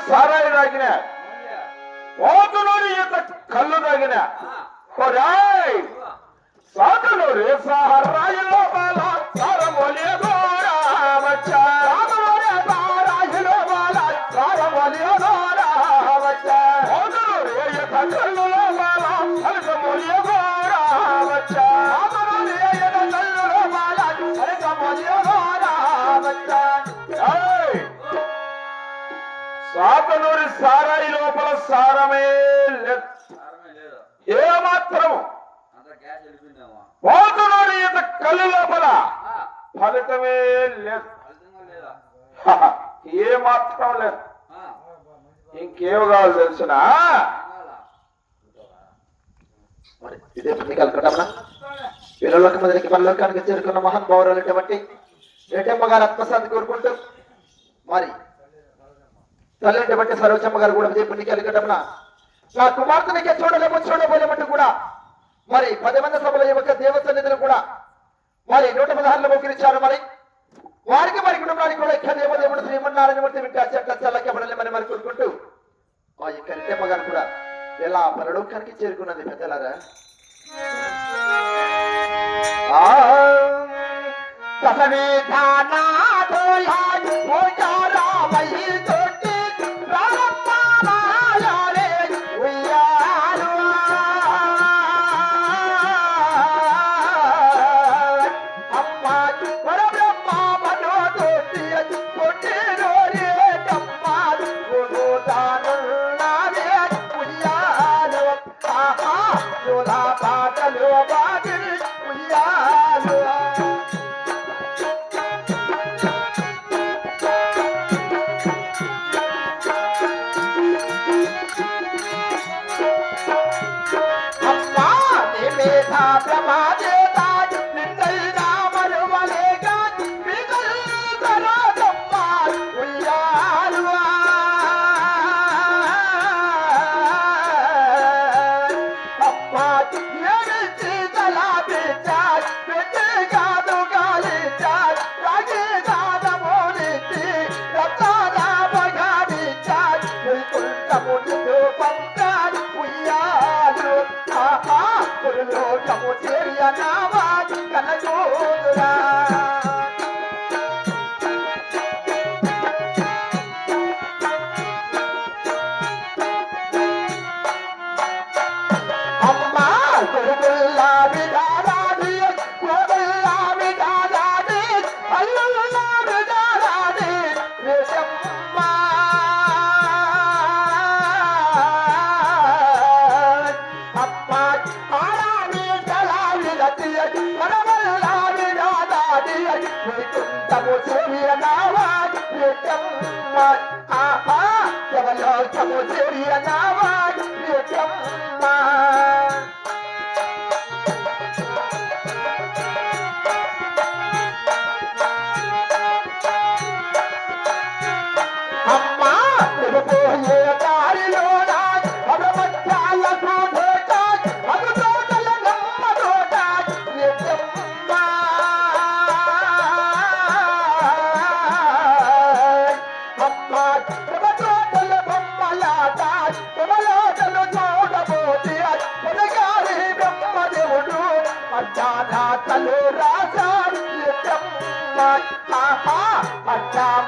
సారాయి తాగిన ఓతునూరి ఈత కళ్ళు తాగిన ఒరేయ్ సాతునూరి సారాయిలో బాల సారమోలియ గోరా వచ్చా సాతునూరి సారాయిలో బాల సారమోలియ గోరా వచ్చా ఓతునూరి ఈత కళ్ళులో బాల సారమోలియ గోరా వచ్చా సాతునూరి ఈత కళ్ళులో బాల సారమోలియ గోరా వచ్చా సాతనూరి సారాయి లోపల సారమే లేదు ఏమాత్రం పోతనూరి ఈత కళ్ళు లోపల ఫలితమే లేదు ఏమాత్రం లేదు ఇంకేం కావాలి తెలిసిన ఇదే కలకటమ్మా పిల్లలకు మొదటికి పల్లకానికి చేరుకున్న మహాన్ పౌరులటువంటి ఏటమ్మ గారు ఆత్మశాంతి కోరుకుంటూ మరి తల్లిని బట్టి సరోజమ్మ గారు కూడా విజయపుణ్ణి కలిగటంన నా కుమార్తెనికి చూడబోలేమంటూ కూడా మరి 10 మంది సభల యొక్క దేవసన్నిధులు కూడా మరి 116 మోకరించారు మరి వారికి మరి కుటుంబానికి కూడా ఇక్కడ దేవదేవుడు శ్రీమన్నారాయణ మూర్తి వింటే చెట్ల చల్లకి పడాలి మరి కోరుకుంటూ ఆ యొక్క రెడ్డమ్మ గారు కూడా ఎలా పరలోకానికి చేరుకున్నది పెద్దలారా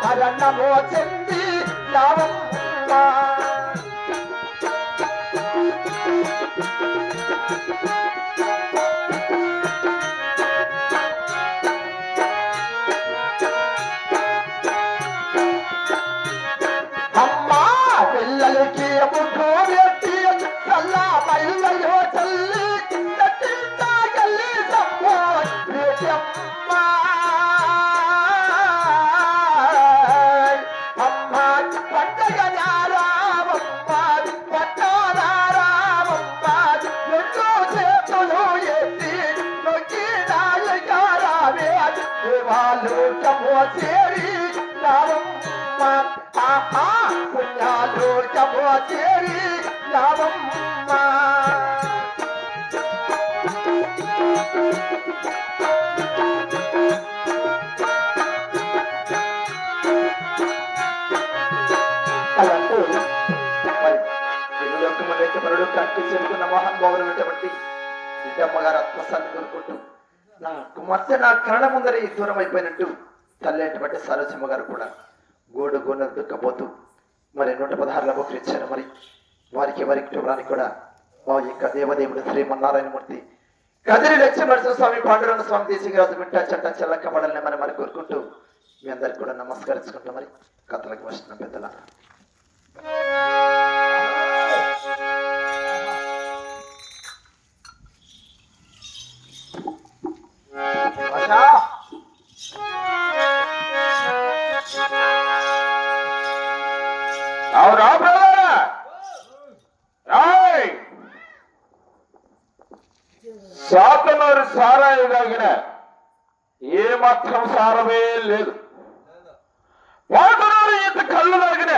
మరణమో చెంది అమ్మా పిల్లలకి ముగ్గు పెట్టి చల్లా పల్లెలో చల్లి కల్లి తమ్మో చేరి లావమ్మ పుణ్యాలు చేరి లావమ్మ అలాంటి మనకి పరలోకానికి చేరుకున్న మహానుభావులైనటువంటి రెడ్డమ్మ గారు ఆత్మశాంతి కోరుకుంటూ నా కుమార్తె నా కళ్ళ ముందర దూరం అయిపోయినట్టు తల్లి అయినటువంటి సరోజమ్మ గారు కూడా గోడు గోన దుఃఖపోతూ మరి 116 బొక్కలిచ్చారు. మరి వారికి కుటుంబానికి కూడా మా యొక్క దేవదేవుడు శ్రీమన్నారాయణమూర్తి కదిరి లక్ష్మీనరసింహ స్వామి పాండురంగ స్వామి దేశికరాజు మిట్ట చట్ట చెల్లక్కబడాలని మరి కోరుకుంటూ మీ అందరికి కూడా నమస్కరించుకుంటాం. మరి కథలకు వచ్చిన పెద్దల అవురా బ్రదర్, సాతనూరు సారాయి తాగిన ఏ మాత్రం సారమే లేదు. పాతనూరు ఈత కళ్ళు తాగిన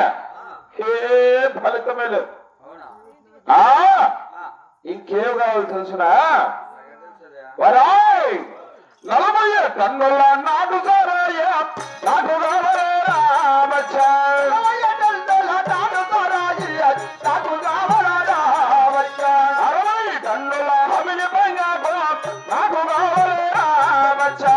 ఏ ఫలితమే లేదు. ఇంకేం కావాలి తెలుసునా? వరాయ్ 40 టన్నుల నాటు సారాయ నాకు కావాలి రామచ్చా. 60 టన్నుల హమిలి బంగాకు నాకు కావాలి రామచ్చా.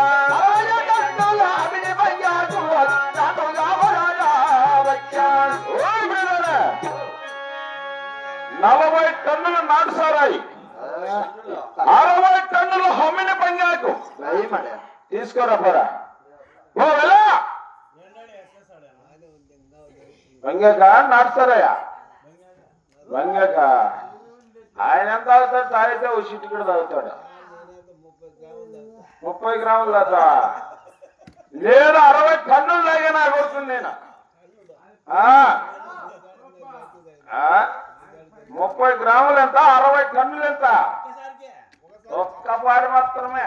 40 టన్నుల నాటు సారాయి, 60 టన్నుల హమిలి బంగాకు తీసుకోరా పోరా. ఓ వెళ్ళా బంగాక నాటుసారాయా? బంగాక ఆయన ఎంత తాగుతాడు? తాగితే ఓ షిట్ కూడా తాగుతాడు. 30 గ్రాములు తాత లేదు, 60 టన్నులు తాగా నాకు వస్తుంది. నేను 30 గ్రాములు ఎంత, 60 టన్నులు ఎంత? ఒక్కపారి మాత్రమే.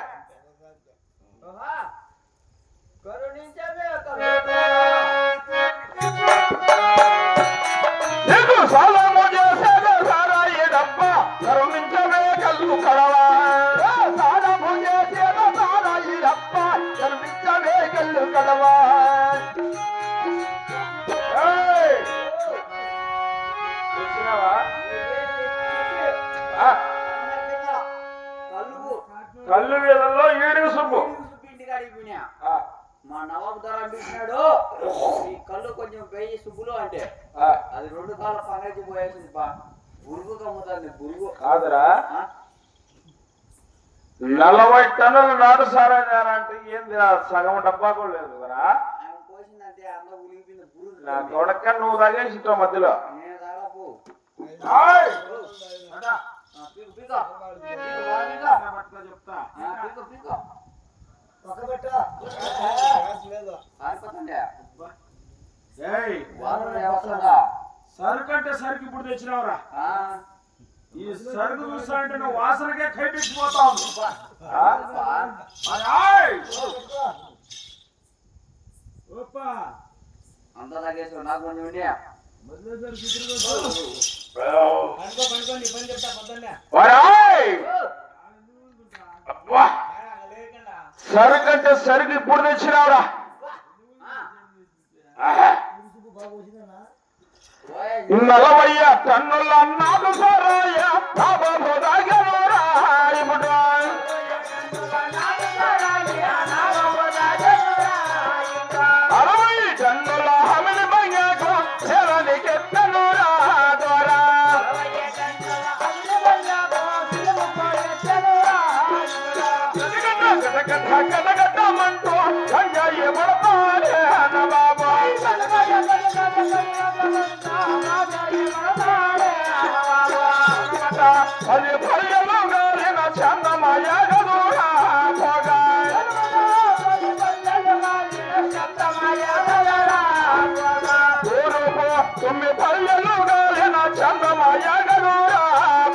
నీకు సాలము చేసేది సారాయి డబ్బ, కరుణించవే కళ్ళు కడవా. సాలము చేసేది సారాయి డబ్బ, కరుణించవే కళ్ళు కడవా. చూసినావా? కళ్ళు వీళ్ళలో ఈడికి సుబ్బు మా నవాబు ధర అనిపించినాడు. ఈ కళ్ళు కొంచెం పెయ్యి సుబ్బులు అంటే అది 2 కాళ్ళ పగచి పోయేసింది. బురుగు కమ్ముతుంది బురుగు కాదురా. 40 టన్నులు నాటు సారాంటే ఏంది? సగం డబ్బా కూడా లేదు కదరా. ఆయన పోసిందంటే అంతా ఉలిగిపోయింది బురుగు. నా కొడక నువ్వు తాగేసిటావు మధ్యలో. నేను తాగపు సరుకు అంటే సరుకు ఇప్పుడు తెచ్చినావురా. ఈ సరుకు చూస్తా అంటే నువ్వు వాసనకే కైపెట్టిపోతావు. అంతా తాగేసావు. నాకు కొంచెం సరుకు అంటే సరుకు ఇప్పుడు తెచ్చినావురా. 40 టన్నుల నాటు సారాయ బాబు దాగనురా. ఇప్పుడు 60 టన్నుల హమిలి బంగాకు చెరనికెత్తనురా దొరా. కటకటమంటూ గంజాయి పడతాడే అన్న బాబా. అది పల్లెలు గాలిన చందమయ గదురా పోగా. ఊరుకు 9 పల్లెలు గాలిన చందమయ గదురా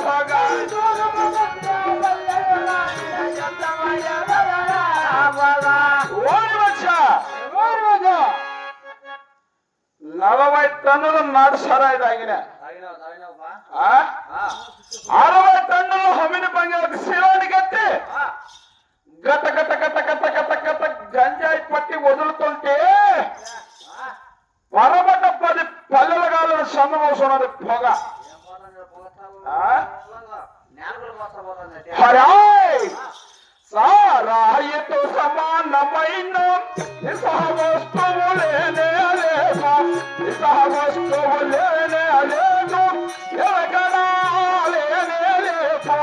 పోగా. ఓడి వచ్చా 40 టన్నుల నాటు సారాయి తాగిన, 60 టన్నుల హమిని బంగారు శిలానికి ఎత్తి గత గత గత గత గత గత గంజాయి పట్టి వదులుతుంటే పరబడ్డ 10 పల్లెల కాలం సన్నమోసున్నది పొగ. నేలకులు మోసపోతుంది హరాయ్ సారాయితో సమానమైన వస్తువు లేనే లేదు వస్తువు లేనే లేదు ఎరగడా లేనే లేదు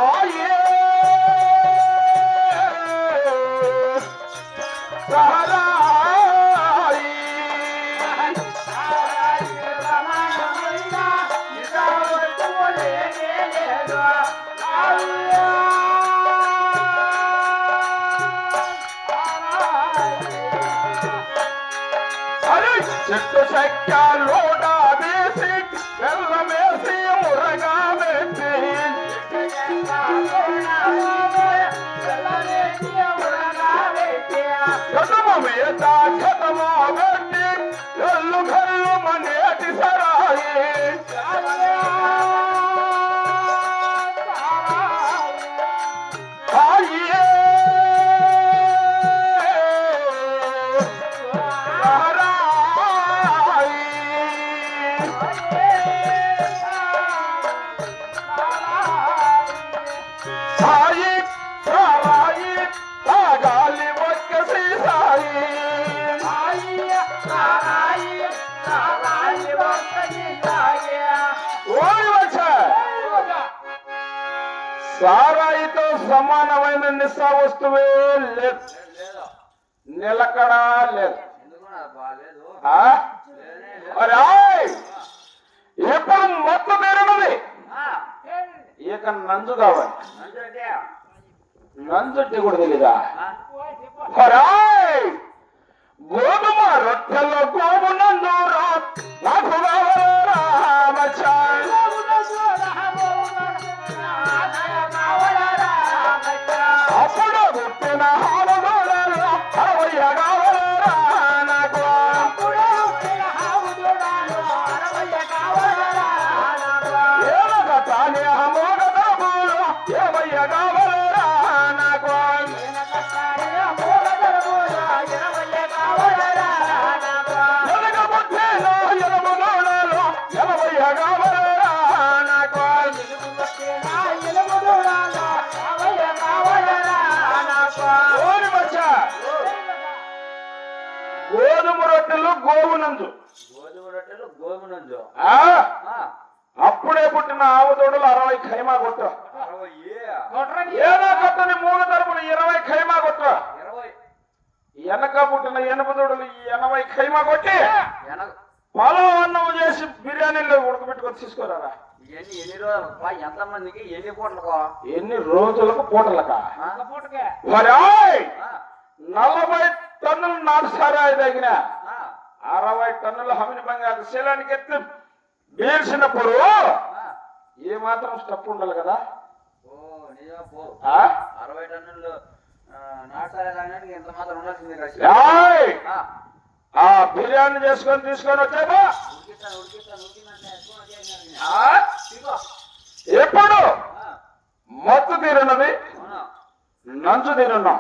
ఆయే సారాయి చెట్టు చెక్కలోడా వేసి బెల్లమేసి మురగా వేసి కదమ మీద కదమ పెట్టి కళ్ళు కళ్ళు మనేటి సరాయి ఆయే సాయి సాయి తాగాలి ఒక్కసి సాయి ఓడి వచ్చా సారాయితో సమానమైన నిశా వస్తువే లేదు నిలకడా లేదు ఆ? అరే ఆయ్! ఎప్పుడు మొత్తం తీరనుంది ఇక నంజు కావాలి నంజుట్టి కూడా తెలీదా హరాయ్ గోధుమ రొట్టెలో గోము నందు నాకు అప్పుడు పుట్టిన హారదోడలో అరవయ్య కావాలరా నాకు ఏమగ తానే అమోగ తరపులో ఏమయ్య కావాలరా నాకు ఎనగ పుట్టిన ఎనము నోడలో ఎనవయ్య కావాలరా నాకు ఓరి మచ్చా గోధుమ రొట్టెలు గోవునందు గోధుమ రొట్టెలు గోధుమనందు ఆ అప్పుడే పుట్టిన ఆవు దూడలు 60 ఖైమా కొట్ట 60 ఏదో కట్టని మూడు తరపులు 20 ఖైమా కొట్ట 20 వెనక పుట్టిన ఎనప దూడలు 80 ఖైమా కొట్టి ఎనగ పొలం అన్నం చేసి బిర్యానీలో ఉడకబెట్టుకొని తీసుకోరారా ఇవన్నీ ఎన్ని రోజులు ఎంతమందికి ఎన్ని పూటలకు ఎన్ని రోజులకు పూటలకా పూటకే మరి ఆయ్! 40 టన్నులు నాటు సారాయి తగిన 60 టన్నుల హమిని బంగారు శీలానికి ఎత్తి బీల్చినప్పుడు ఏ మాత్రం స్టప్ ఉండాలి కదా ఓ నిజం పో ఆ? 60 టన్నులు నాటానికి ఎంత మాత్రం ఉండాల్సింది కదా ఆయ్! ఆ బిర్యానీ చేసుకొని తీసుకొని వచ్చామా ఉడికిస్తాను ఉడికిందంటే ఎప్పుడు మత్తు తీరున్నది అవునా నంచు తీరున్నాం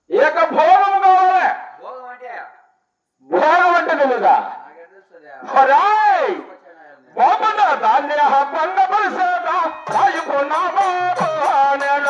ఏక భోగం కావాలి భోగం అంటే భోగం అంటే తెలీదా నాకే తెలుస్తుంది హరాయ్! బొమ్మన ధాన్య పండ పరిసేద సాయుకున్నా బాబు నేను